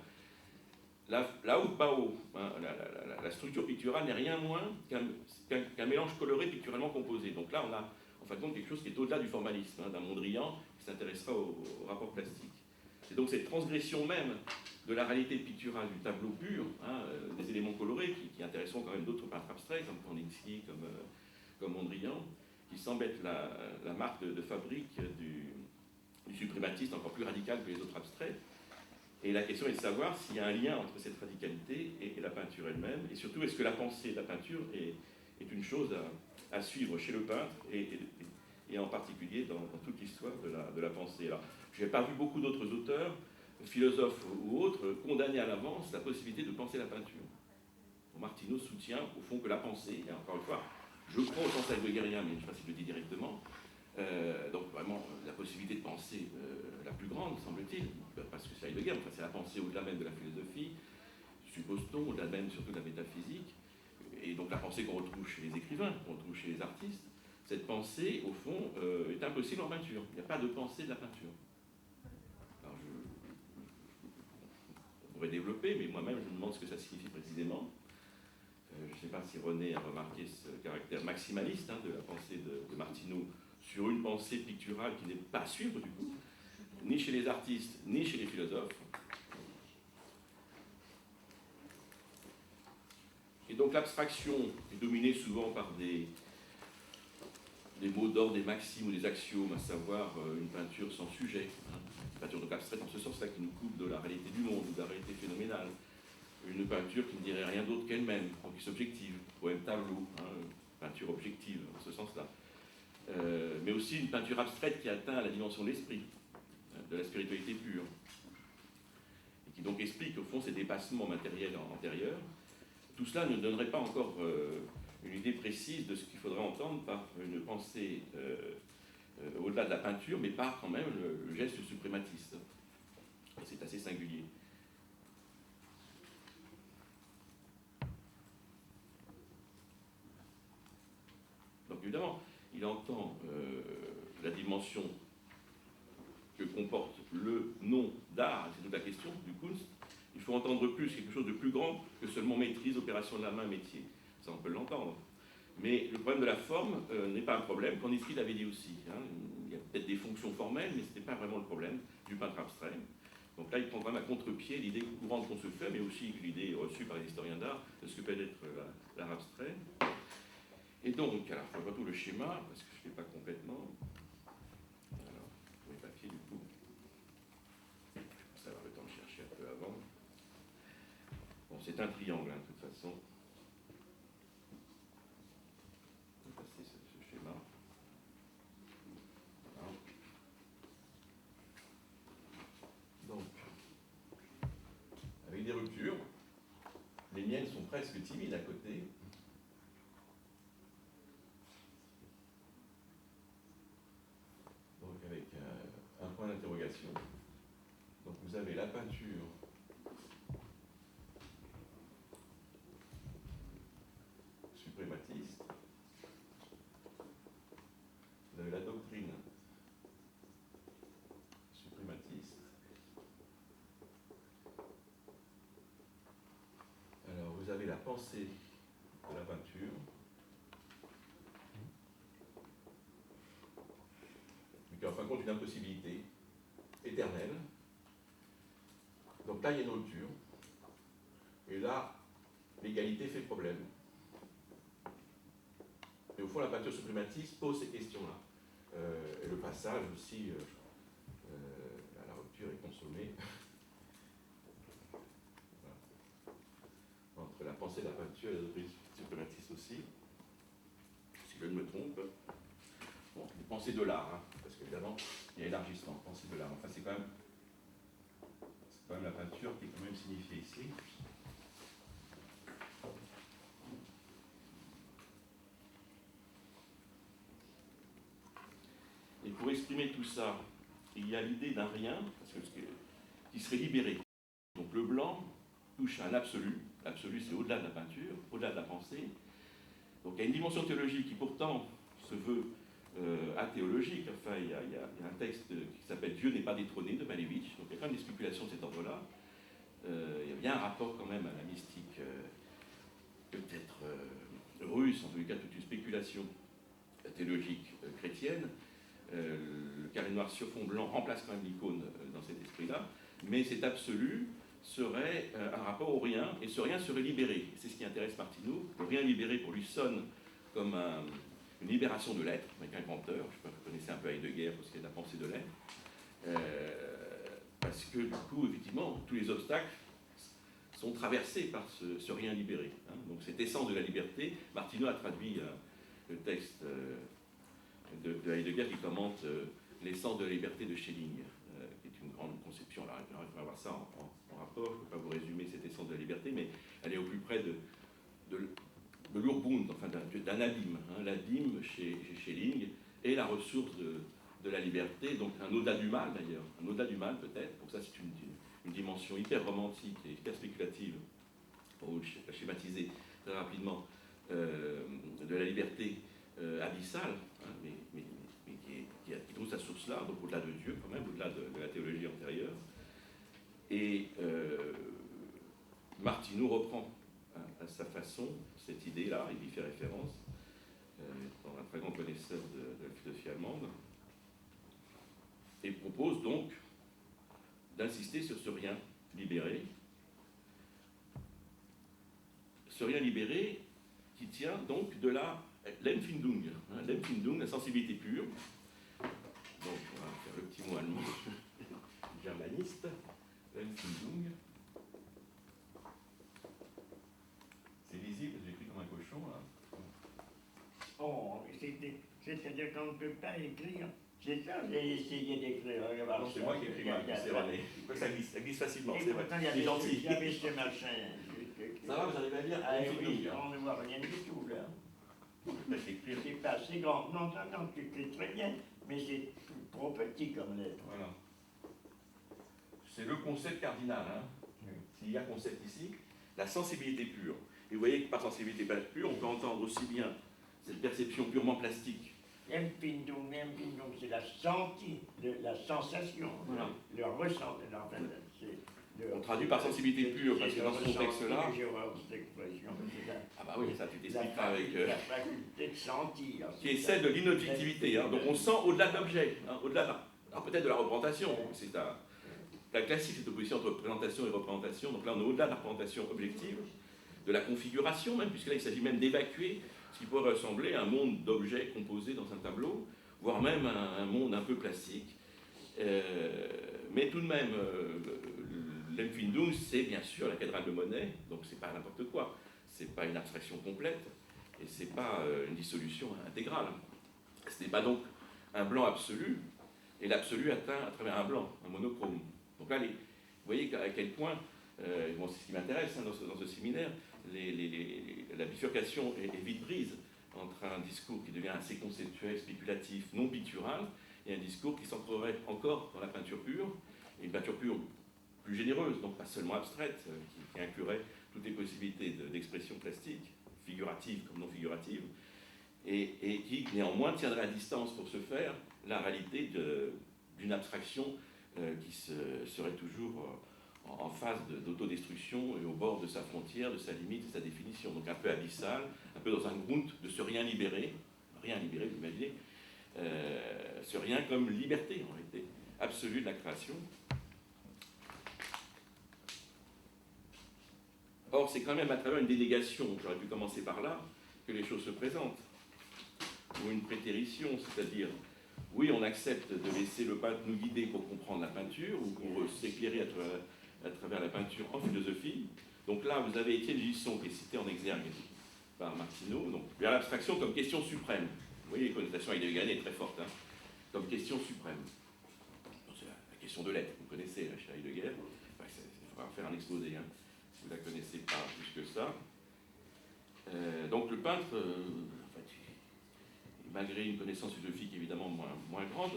L'Aufbau, la structure picturale n'est rien moins qu'un mélange coloré picturalement composé. Donc là, on a en fin de compte quelque chose qui est au-delà du formalisme, d'un Mondrian qui s'intéressera au rapport plastique. C'est donc cette transgression même de la réalité picturale du tableau pur, des éléments colorés qui intéresseront quand même d'autres peintres abstraits, comme Kandinsky, comme Mondrian, qui semble être la marque de fabrique du suprématiste encore plus radical que les autres abstraits. Et la question est de savoir s'il y a un lien entre cette radicalité et la peinture elle-même, et surtout est-ce que la pensée de la peinture est une chose à suivre chez le peintre, et en particulier dans toute l'histoire de la pensée. Alors, je n'ai pas vu beaucoup d'autres auteurs, philosophes ou autres, condamner à l'avance la possibilité de penser la peinture. Martineau soutient au fond que la pensée, et encore une fois, je crois au sens heideggérien, mais je ne sais pas si je le dis directement, donc vraiment la possibilité de penser la plus grande, semble-t-il, parce que c'est Heidegger, enfin, c'est la pensée au-delà même de la philosophie, suppose-t-on, au-delà même surtout de la métaphysique, et donc la pensée qu'on retrouve chez les écrivains, qu'on retrouve chez les artistes. Cette pensée, au fond, est impossible en peinture. Il n'y a pas de pensée de la peinture. Alors, on pourrait développer, mais moi-même, je me demande ce que ça signifie précisément. Je ne sais pas si René a remarqué ce caractère maximaliste de la pensée de Martineau sur une pensée picturale qui n'est pas à suivre, du coup, ni chez les artistes, ni chez les philosophes. Et donc l'abstraction est dominée souvent par des mots d'ordre, des maximes ou des axiomes, à savoir une peinture sans sujet, une peinture donc abstraite en ce sens-là qui nous coupe de la réalité du monde ou de la réalité phénoménale, une peinture qui ne dirait rien d'autre qu'elle-même, qui s'objective, poème tableau, peinture objective en ce sens-là, mais aussi une peinture abstraite qui atteint la dimension de l'esprit, de la spiritualité pure, et qui donc explique au fond ces dépassements matériels antérieurs. Tout cela ne donnerait pas encore une idée précise de ce qu'il faudrait entendre par une pensée au-delà de la peinture, mais par quand même le geste suprématiste. C'est assez singulier. Donc évidemment, il entend la dimension que comporte le nom d'art, c'est toute la question du Kunst. Il faut entendre plus, quelque chose de plus grand que seulement maîtrise, opération de la main, métier. Ça, on peut l'entendre. Mais le problème de la forme n'est pas un problème, qu'en esprit l'avait dit aussi. Hein. Il y a peut-être des fonctions formelles, mais ce n'était pas vraiment le problème du peintre abstrait. Donc là, il prend vraiment à contre-pied l'idée courante qu'on se fait, mais aussi l'idée reçue par les historiens d'art de ce que peut être l'art abstrait. Et donc, alors, je retrouve le schéma, parce que je ne l'ai pas complètement. Alors, pour les papiers, du coup, ça va avoir le temps de chercher un peu avant. Bon, c'est un triangle, hein, de toute façon. On va passer ce schéma. Voilà. Donc, avec des ruptures, les miennes sont presque timides à côté. Donc, avec un point d'interrogation. Donc, vous avez la peinture suprématiste. Vous avez la doctrine suprématiste. Alors, vous avez la pensée de la peinture. Mais qui est en fin de compte une impossibilité éternelle. Donc là, il y a une rupture. Et là, l'égalité fait problème. Et au fond, la peinture suprématiste pose ces questions-là. Et le passage aussi, à la rupture est consommé. Voilà. Entre la pensée de la peinture et la doctrine suprématiste aussi. Si je ne me trompe. Bon, les pensées de l'art, hein, parce qu'évidemment, il y a élargissement, pensée de l'art. Enfin, c'est quand même la peinture qui est quand même signifiée ici. Et pour exprimer tout ça, il y a l'idée d'un rien, qui serait libéré. Donc le blanc touche à un absolu. L'absolu, c'est au-delà de la peinture, au-delà de la pensée. Donc il y a une dimension théologique qui pourtant se veut athéologique. Enfin, il y a un texte qui s'appelle « Dieu n'est pas détrôné » de Malevich. Donc il y a quand même des spéculations de cet ordre-là. Il y a bien un rapport quand même à la mystique, peut-être russe, en tous les cas toute une spéculation théologique chrétienne. Le carré noir sur fond blanc remplace quand même l'icône dans cet esprit-là, mais cet absolu serait un rapport au rien, et ce rien serait libéré. C'est ce qui intéresse Martineau. Le rien libéré pour lui sonne comme une libération de l'être, avec un grand heure. Je sais pas, vous connaissez un peu Heidegger parce qu'il y a de la pensée de l'être. Parce que du coup, effectivement, tous les obstacles sont traversés par ce rien libéré. Hein. Donc cette essence de la liberté, Martineau a traduit le texte de Heidegger qui commente l'essence de la liberté de Schelling, qui est une grande conception. Alors, il faudra avoir ça en rapport, je ne peux pas vous résumer cette essence de la liberté, mais elle est au plus près de l'Urbund, enfin d'un abîme. Hein. L'abîme chez Schelling est la ressource de la liberté, donc un au-delà du mal d'ailleurs, un au-delà du mal peut-être, donc ça c'est une dimension hyper romantique et hyper spéculative, pour la schématiser très rapidement, de la liberté abyssale, hein, mais qui trouve sa source là, donc au-delà de Dieu quand même, au-delà de la théologie antérieure. Et Martineau reprend à sa façon cette idée-là, il y fait référence, dans un très grand connaisseur de la philosophie allemande, et propose donc d'insister sur ce rien libéré. Ce rien libéré qui tient donc de l'Empfindung, hein, l'Empfindung, la sensibilité pure. Donc on va faire le petit mot allemand, germaniste, l'Empfindung. C'est lisible, j'ai écrit comme un cochon là. Oh, c'est-à-dire qu'on ne peut pas écrire. C'est ça, j'ai essayé d'écrire. Non, c'est moi qui ai écrit mal, c'est René. Ça glisse facilement, c'est vrai. C'est gentil. Il y avait ce machin. Ça va, vous arrivez à lire? Ah oui, on ne voit rien du tout là. C'est pas assez grand. Non, tu écris très bien, mais c'est trop petit comme lettre. Voilà. C'est le concept cardinal. Hein. S'il y a concept ici, la sensibilité pure. Et vous voyez que par sensibilité pure, on peut entendre aussi bien cette perception purement plastique. Empfindung, c'est la sensation, voilà. Le ressenti. On traduit par sensibilité pure, parce que dans ce contexte-là. J'ai horreur de cette expression. Ah bah, Ah oui, ça tu t'expliqueras avec... La faculté de sentir. Qui est celle de l'inobjectivité. Hein. Donc on sent au-delà de l'objet, hein, au-delà peut-être de la représentation. C'est un classique, cette opposition entre représentation et représentation. Donc là, on est au-delà de la représentation objective, de la configuration même, puisque là, il s'agit même d'évacuer ce qui pourrait ressembler à un monde d'objets composés dans un tableau, voire même un monde un peu classique. Mais tout de même, l'Empfindung, c'est bien sûr la cathédrale de Monet, donc c'est pas n'importe quoi. C'est pas une abstraction complète, et c'est pas une dissolution intégrale. Ce n'est pas donc un blanc absolu, et l'absolu atteint à travers un blanc, un monochrome. Donc là, vous voyez à quel point, bon, c'est ce qui m'intéresse hein, dans ce séminaire, la bifurcation est vite brise entre un discours qui devient assez conceptuel, spéculatif, non pictural, et un discours qui s'ancrerait encore dans la peinture pure, et une peinture pure plus généreuse, donc pas seulement abstraite, qui inclurait toutes les possibilités d'expression plastique, figurative comme non figurative, et qui néanmoins tiendrait à distance pour ce faire la réalité d'une abstraction qui serait toujours en phase d'autodestruction et au bord de sa frontière, de sa limite, de sa définition. Donc un peu abyssal, un peu dans un Grund de ce rien libéré, vous imaginez, ce rien comme liberté en réalité, absolue de la création. Or, c'est quand même à travers une dénégation, j'aurais pu commencer par là, que les choses se présentent. Ou une prétérition, c'est-à-dire, oui, on accepte de laisser le peintre nous guider pour comprendre la peinture, ou pour s'éclairer à travers la peinture en philosophie. Donc là, vous avez Étienne Gisson, qui est cité en exergue par Martineau, donc vers l'abstraction comme question suprême. Vous voyez, les connotations heideggeriennes est très forte, hein, comme question suprême. C'est la question de l'être, vous connaissez chez Heidegger, enfin, il faudra faire un exposé, hein. Vous ne la connaissez pas plus que ça. Donc le peintre, en fait, malgré une connaissance philosophique évidemment moins grande,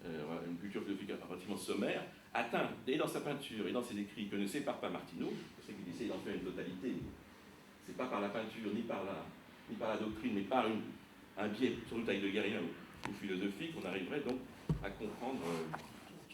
une culture philosophique relativement sommaire, atteint, et dans sa peinture et dans ses écrits, que ne sépare pas Martineau, c'est qu'il essaie d'en faire une totalité. C'est pas par la peinture, ni par la doctrine, mais par un biais, sans doute heideggerien ou philosophique, on arriverait donc à comprendre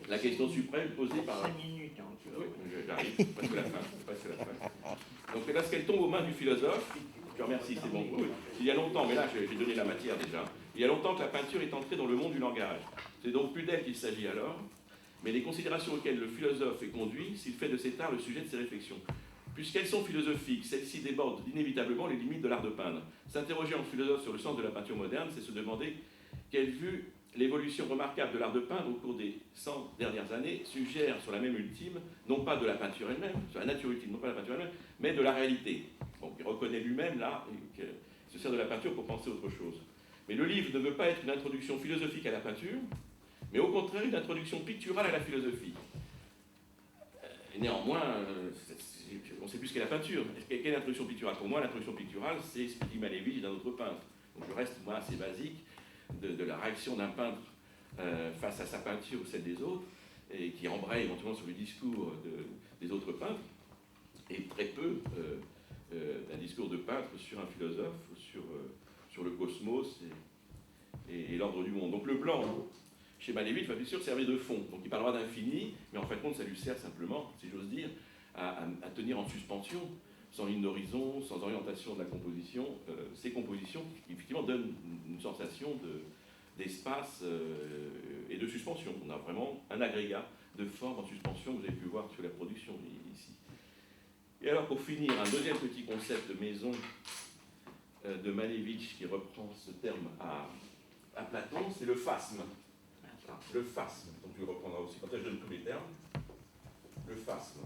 la question suprême posée par... 5 minutes, hein, tu vois. Oui, j'arrive, c'est presque la fin. Donc lorsqu'elle tombe aux mains du philosophe, je remercie, c'est bon. Oui. Il y a longtemps, mais là j'ai donné la matière déjà, il y a longtemps que la peinture est entrée dans le monde du langage. C'est donc plus d'elle qu'il s'agit alors, mais les considérations auxquelles le philosophe est conduit s'il fait de cet art le sujet de ses réflexions. Puisqu'elles sont philosophiques, celles-ci débordent inévitablement les limites de l'art de peindre. S'interroger en philosophe sur le sens de la peinture moderne, c'est se demander quelle vue l'évolution remarquable de l'art de peindre au cours des 100 dernières années suggère sur la même ultime, non pas de la peinture elle-même, sur la nature ultime, non pas de la peinture elle-même, mais de la réalité. Donc il reconnaît lui-même là, qu'il se sert de la peinture pour penser autre chose. Mais le livre ne veut pas être une introduction philosophique à la peinture, mais au contraire une introduction picturale à la philosophie. Et néanmoins, on ne sait plus ce qu'est la peinture. Quelle est l'introduction picturale? Pour moi, l'introduction picturale, c'est ce que dit Malevich d'un autre peintre. Donc je reste, moi, assez basique de la réaction d'un peintre face à sa peinture ou celle des autres, et qui embraye éventuellement sur le discours des autres peintres, et très peu d'un discours de peintre sur un philosophe, sur le cosmos et l'ordre du monde. Donc le blanc, chez Malevich, va bien sûr servir de fond. Donc il parlera d'infini, mais en fin de compte, ça lui sert simplement, si j'ose dire, à tenir en suspension, sans ligne d'horizon, sans orientation de la composition, ces compositions qui effectivement donnent une sensation d'espace et de suspension. On a vraiment un agrégat de forme en suspension, vous avez pu voir sur la production ici. Et alors pour finir, un deuxième petit concept de maison de Malevich qui reprend ce terme à Platon, c'est le phasme. Le phasme, donc tu le reprendras aussi, quand je donne tous les termes. Le phasme.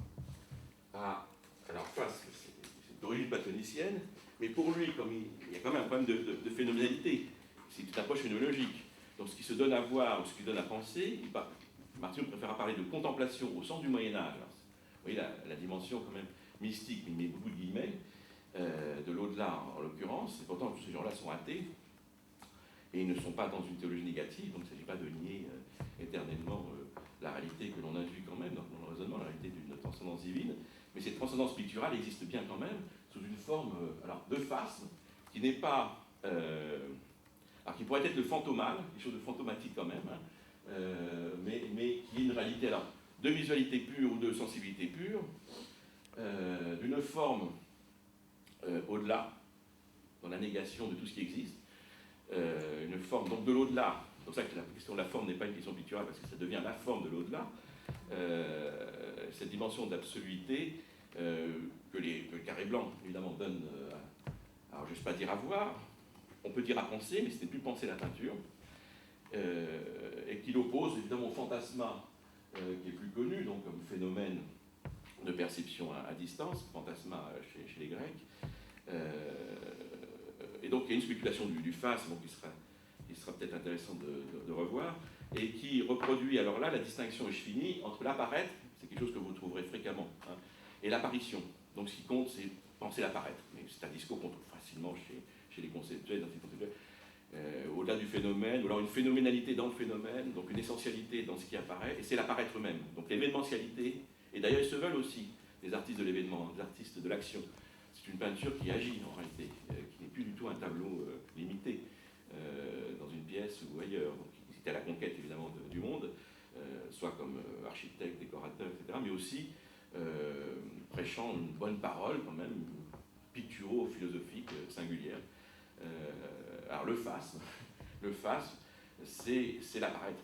Alors phasme, c'est d'origine platonicienne, mais pour lui, comme il y a quand même un problème de phénoménalité, c'est une approche phénoménologique. Donc ce qui se donne à voir ou ce qui donne à penser, Martineau préférera parler de contemplation au sens du Moyen-Âge. Vous voyez la dimension quand même mystique, mais il met beaucoup de guillemets, de l'au-delà en l'occurrence, et pourtant tous ces gens-là sont athées, et ils ne sont pas dans une théologie négative, donc il ne s'agit pas de nier éternellement la réalité que l'on induit quand même dans le raisonnement, la réalité d'une transcendance divine, mais cette transcendance picturale existe bien quand même sous une forme de phasme qui n'est pas... alors qui pourrait être le fantomal, quelque chose de fantomatique quand même, hein, mais qui est une réalité alors, de visualité pure ou de sensibilité pure, d'une forme au-delà, dans la négation de tout ce qui existe, une forme donc de l'au-delà. C'est pour ça que la question de la forme n'est pas une question picturale, parce que ça devient la forme de l'au-delà. Cette dimension d'absoluité que le carré blanc, évidemment, donne, alors je ne sais pas dire à voir, on peut dire à penser, mais ce n'est plus penser la peinture, et qui l'oppose évidemment au fantasma, qui est plus connu, donc comme phénomène de perception à distance, fantasma chez les Grecs. Et donc il y a une spéculation du phasme qui sera peut-être intéressant de revoir, et qui reproduit alors là la distinction, et je finis, entre l'apparaître, c'est quelque chose que vous trouverez fréquemment, hein, et l'apparition. Donc ce qui compte, c'est penser l'apparaître. Mais c'est un discours qu'on trouve facilement chez les conceptuels, dans ces conceptuels. Au-delà du phénomène, ou alors une phénoménalité dans le phénomène, donc une essentialité dans ce qui apparaît, et c'est l'apparaître même. Donc l'événementialité, et d'ailleurs ils se veulent aussi des artistes de l'événement, des artistes de l'action. C'est une peinture qui agit en réalité, qui n'est plus du tout un tableau limité dans une pièce ou ailleurs. Donc c'était à la conquête évidemment du monde, soit comme architecte, décorateur, etc., mais aussi prêchant une bonne parole quand même, picturo-philosophique singulière. Alors le phasme, c'est l'apparaître.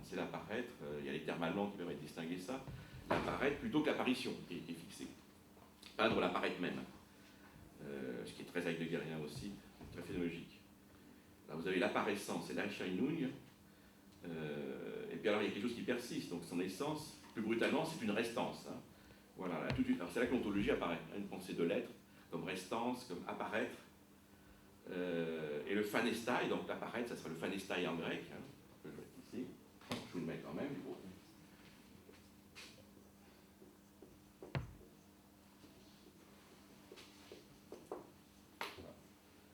C'est l'apparaître, il y a les termes allemands qui permettent de distinguer ça, l'apparaître plutôt que l'apparition qui est fixée. Peindre l'apparaître même, ce qui est très heideggerien aussi, très phénoménologique. Là vous avez l'apparaissance et l'Erscheinung, et puis alors il y a quelque chose qui persiste, donc son essence, plus brutalement, c'est une restance. Hein. Voilà, là, tout de suite. Alors c'est là que l'ontologie apparaît, hein, une pensée de l'être, comme restance, comme apparaître. Et le phanestai, donc l'apparaître, ça sera le phanestai en grec, hein, que je vais mettre ici, je vous le mets quand même.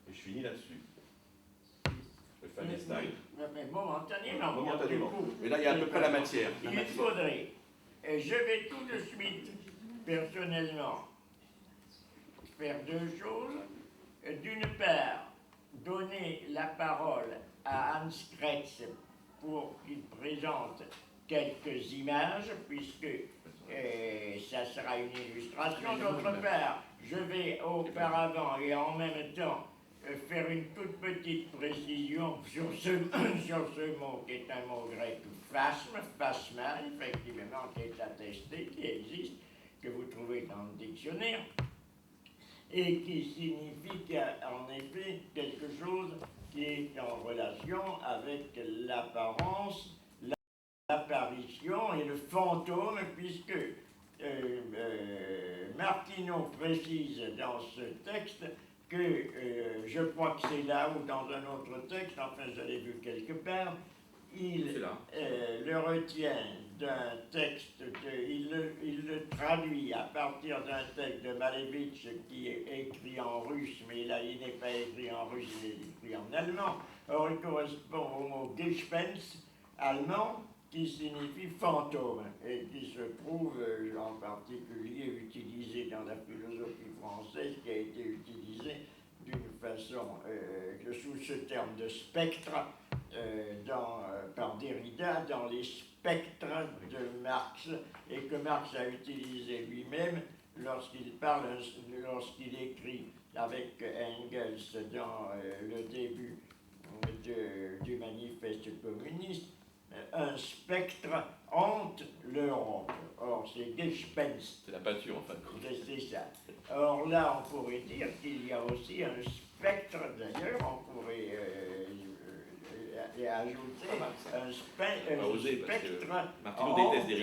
Et je finis là-dessus. Le phanestai. Mais momentanément. Momentanément. Mais là, il y a à peu près la matière. Il faudrait, et je vais tout de suite, personnellement, faire deux choses. D'une part, donner la parole à Hans Kretz pour qu'il présente quelques images, puisque ça sera une illustration. D'autre part, je vais auparavant et en même temps faire une toute petite précision sur ce mot qui est un mot grec, phasme, phasma, effectivement, qui est attesté, qui existe, que vous trouvez dans le dictionnaire, et qui signifie en effet quelque chose qui est en relation avec l'apparence, l'apparition et le fantôme, puisque Martineau précise dans ce texte que, je crois que c'est là ou dans un autre texte, enfin je l'ai vu quelque part, il le retient d'un texte, il le traduit à partir d'un texte de Malevich qui est écrit en russe, mais là il n'est pas écrit en russe, il est écrit en allemand. Or il correspond au mot Gespenst allemand qui signifie fantôme et qui se trouve en particulier utilisé dans la philosophie française, qui a été utilisé d'une façon sous ce terme de spectre par Derrida dans les spectres de Marx, et que Marx a utilisé lui-même lorsqu'il écrit avec Engels dans le début du manifeste communiste, un spectre hante l'Europe. Or, c'est Gespenst. C'est la peinture, en fin de compte. C'est ça. Or, là, on pourrait dire qu'il y a aussi un spectre, d'ailleurs, on pourrait ajouter un spectre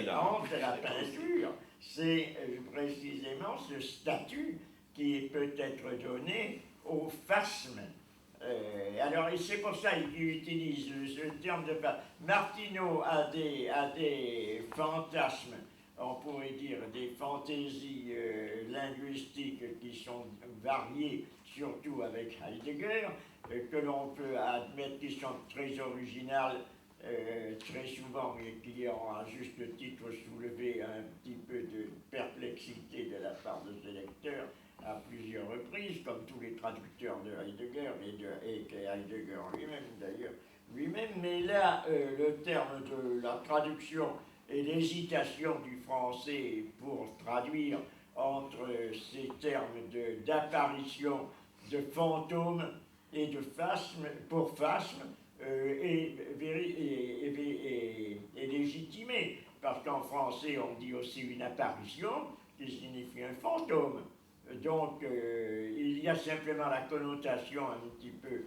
hante la peinture. C'est précisément ce statut qui peut être donné au phasme. Alors, c'est pour ça qu'il utilise ce terme de phasme. Martineau a des fantasmes, on pourrait dire des fantaisies linguistiques qui sont variées, surtout avec Heidegger, que l'on peut admettre qui sont très originales très souvent, et qui ont à juste titre soulevé un petit peu de perplexité de la part de ses lecteurs à plusieurs reprises, comme tous les traducteurs de Heidegger, et Heidegger lui-même, mais là, le terme de la traduction et l'hésitation du français pour traduire entre ces termes d'apparition, de fantômes et de phasmes, pour phasmes, est légitimé. Parce qu'en français, on dit aussi une apparition, qui signifie un fantôme. Donc, il y a simplement la connotation un petit peu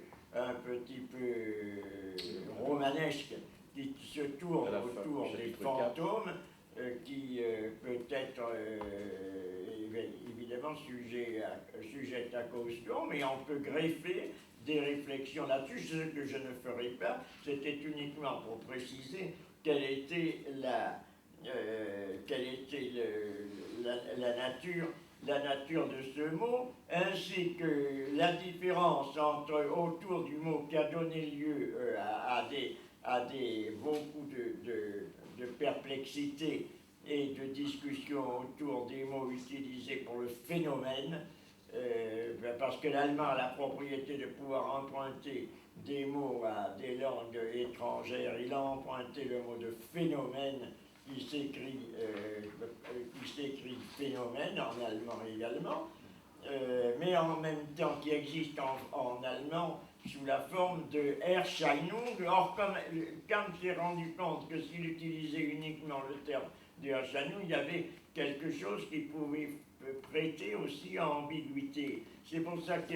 romanesque qui se tourne autour des fantômes, qui peut être évidemment sujet à caution, mais on peut greffer des réflexions là-dessus. Ce que je ne ferai pas, c'était uniquement pour préciser quelle était la nature de ce mot, ainsi que la différence autour du mot qui a donné lieu à beaucoup de perplexité et de discussion autour des mots utilisés pour le phénomène, parce que l'allemand a la propriété de pouvoir emprunter des mots à des langues étrangères. Il a emprunté le mot de phénomène qui s'écrit phénomène en allemand également, mais en même temps qui existe en allemand sous la forme de Erscheinung. Or, quand j'ai rendu compte que s'il utilisait uniquement le terme de Erscheinung, il y avait quelque chose qui pouvait prêter aussi à ambiguïté. C'est pour ça que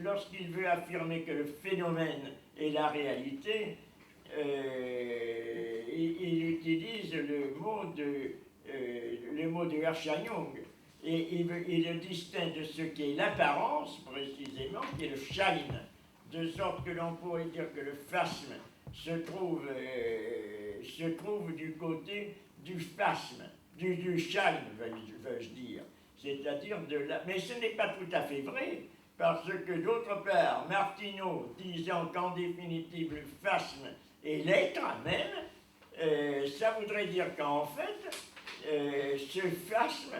lorsqu'il veut affirmer que le phénomène est la réalité, il utilise le mot de Erscheinung, et il le distingue de ce qui est l'apparence, précisément, qui est le Schein, de sorte que l'on pourrait dire que le phasme se trouve du côté du phasme, du Schein, veux-je dire, c'est-à-dire de la... Mais ce n'est pas tout à fait vrai, parce que d'autre part, Martineau disant qu'en définitive le phasme est l'être même, ça voudrait dire qu'en fait, ce phasme,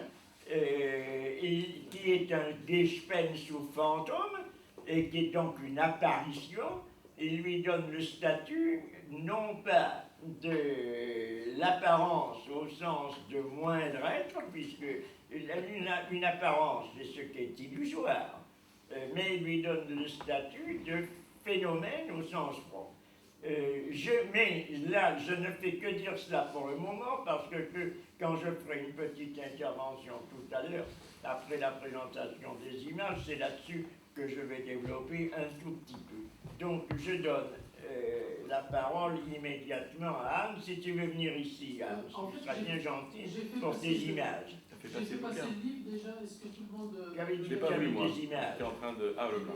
qui est un Gespenst ou fantôme, et qui est donc une apparition, il lui donne le statut non pas de l'apparence au sens de moindre être, puisque une apparence c'est ce qui est illusoire, mais il lui donne le statut de phénomène au sens propre. Mais là, je ne fais que dire cela pour le moment, parce que quand je ferai une petite intervention tout à l'heure, après la présentation des images, c'est là-dessus que je vais développer un tout petit peu. Donc, je donne la parole immédiatement à Anne. Si tu veux venir ici, Anne, tu seras bien gentil pour tes images. J'ai fait passer le livre déjà, est-ce que tout le monde... Je l'ai pas vu, moi. Des images. J'étais en train de... Ah, le blanc.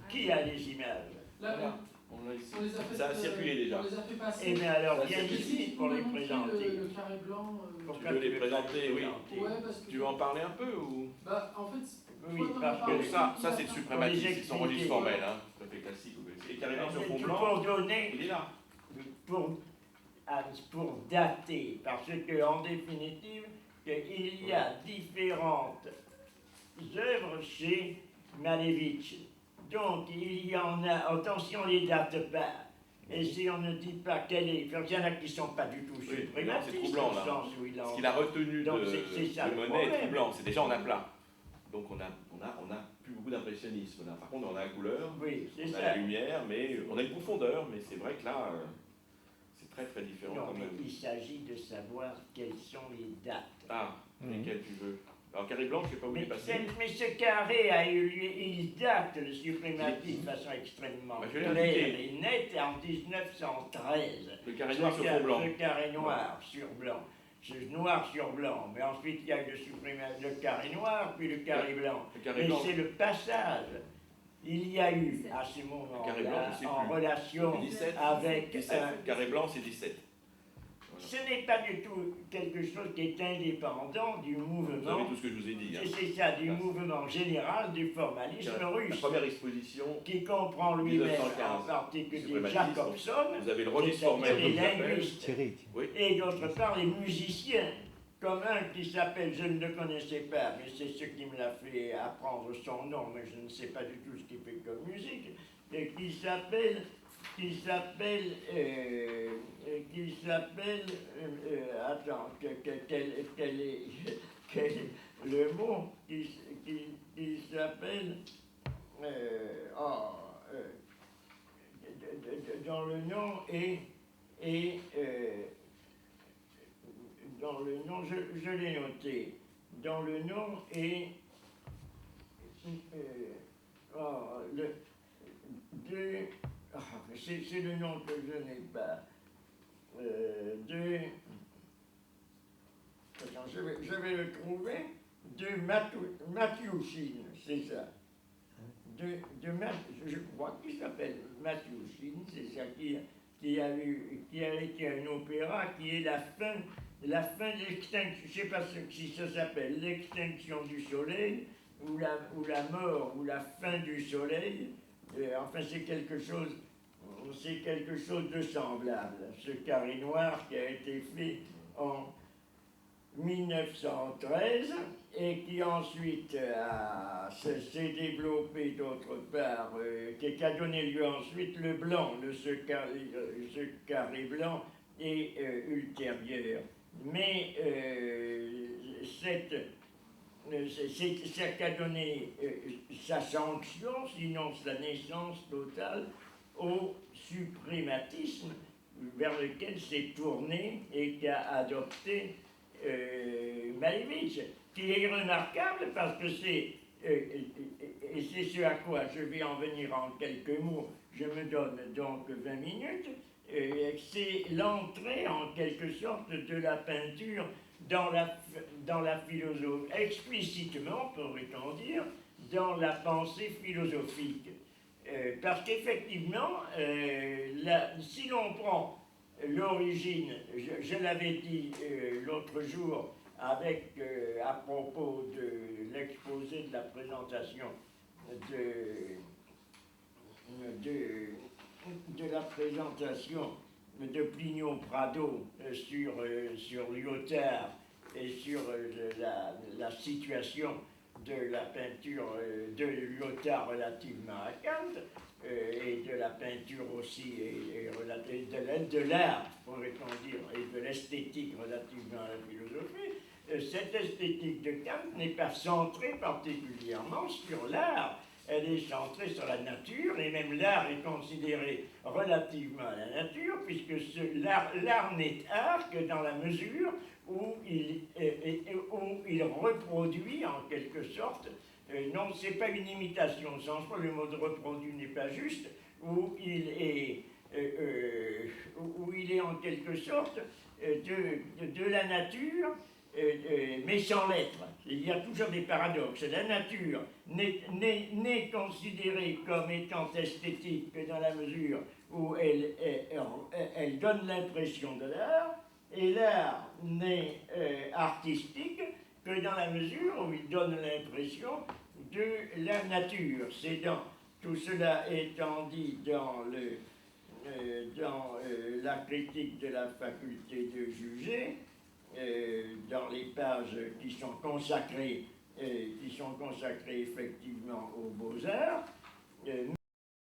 Qui a les images? Là, on l'a ici. on les a fait, Ça a circulé déjà. On les a fait passer. Eh bien alors, Ça, viens ici pour les présenter. Le carré blanc... Tu veux les présenter, oui. Ouais, parce que... Tu veux en parler un peu ou... Bah, en fait... Oui, parce que ça c'est le suprématisme, c'est son registre formel, hein. Tout à fait classique. Et carré blanc sur fond blanc, il est là. Pour dater, parce qu'en définitive, il y a différentes œuvres chez Malevich. Donc, il y en a, attention, on ne les date pas. Et si on ne dit pas quelle est, il y en a qui ne sont pas du tout suprématistes, c'est troublant, là. Ce qu'il a retenu de Monet est troublant, c'est déjà en aplat. Donc on a plus beaucoup d'impressionnisme. Par contre, on a la couleur, oui, on a la lumière, mais on a une profondeur, mais c'est vrai que là, c'est très très différent non, quand même. Il s'agit de savoir quelles sont les dates. Ah, lesquelles tu veux. Alors carré blanc, je ne sais pas où il est passé. Mais ce carré a eu lieu, il date le suprématisme de façon extrêmement claire et nette en 1913. Le carré noir sur fond blanc. Le carré noir sur blanc. Noir sur blanc, mais ensuite il y a eu le carré noir, puis le carré blanc. Mais c'est le passage. Il y a eu à ce moment-là, en relation 17, avec... 17. Carré blanc, c'est 17. Ce n'est pas du tout quelque chose qui est indépendant du mouvement. Vous savez tout ce que je vous ai dit. Hein. C'est ça, du mouvement général du formalisme russe. La première exposition. Qui comprend lui-même en particulier Jacobson. Vous avez le registre formel. Les linguistes. Oui. Et d'autre part les musiciens. Comme un qui s'appelle, je ne le connaissais pas, mais c'est ce qui me l'a fait apprendre son nom, mais je ne sais pas du tout ce qu'il fait comme musique, et qui s'appelle attends, le mot qui s'appelle dans le nom et dans le nom, je l'ai noté, dans le nom et c'est le nom que je n'ai pas. Attends, je vais le trouver. De Matiouchine, c'est ça. Je crois qu'il s'appelle Matiouchine, c'est ça qui a été un opéra qui est la fin de l'extinction. Je ne sais pas si ça s'appelle l'extinction du soleil ou la mort ou la fin du soleil. Enfin, c'est quelque chose de semblable. Ce carré noir qui a été fait en 1913 et qui ensuite s'est développé d'autre part, qui a donné lieu ensuite le blanc, ce carré blanc et ultérieur. Mais c'est ça qui a donné sa sanction, sinon sa naissance totale, au suprématisme vers lequel s'est tourné et qu'a adopté Malevich, qui est remarquable parce que et c'est ce à quoi je vais en venir en quelques mots, je me donne donc 20 minutes, c'est l'entrée en quelque sorte de la peinture dans la philosophie, explicitement, pourrait-on dire, dans la pensée philosophique. Parce qu'effectivement, si l'on prend l'origine, je l'avais dit l'autre jour, à propos de l'exposé de la présentation de la présentation de Plinio Prado sur Lyotard et sur la situation de la peinture de Lyotard relativement à Kant, et de la peinture aussi, et de l'art, pourrait-on dire, et de l'esthétique relativement à la philosophie, cette esthétique de Kant n'est pas centrée particulièrement sur l'art. Elle est centrée sur la nature, et même l'art est considéré relativement à la nature, puisque l'art n'est art que dans la mesure où il reproduit en quelque sorte, non, c'est pas une imitation, au sens où le mot de reproduit n'est pas juste, où il est en quelque sorte de la nature, mais sans l'être. Il y a toujours des paradoxes. La nature n'est considérée comme étant esthétique que dans la mesure où elle donne l'impression de l'art, et l'art n'est artistique que dans la mesure où il donne l'impression de la nature. Tout cela étant dit dans la critique de la faculté de juger, dans les pages qui sont consacrées effectivement aux beaux-arts,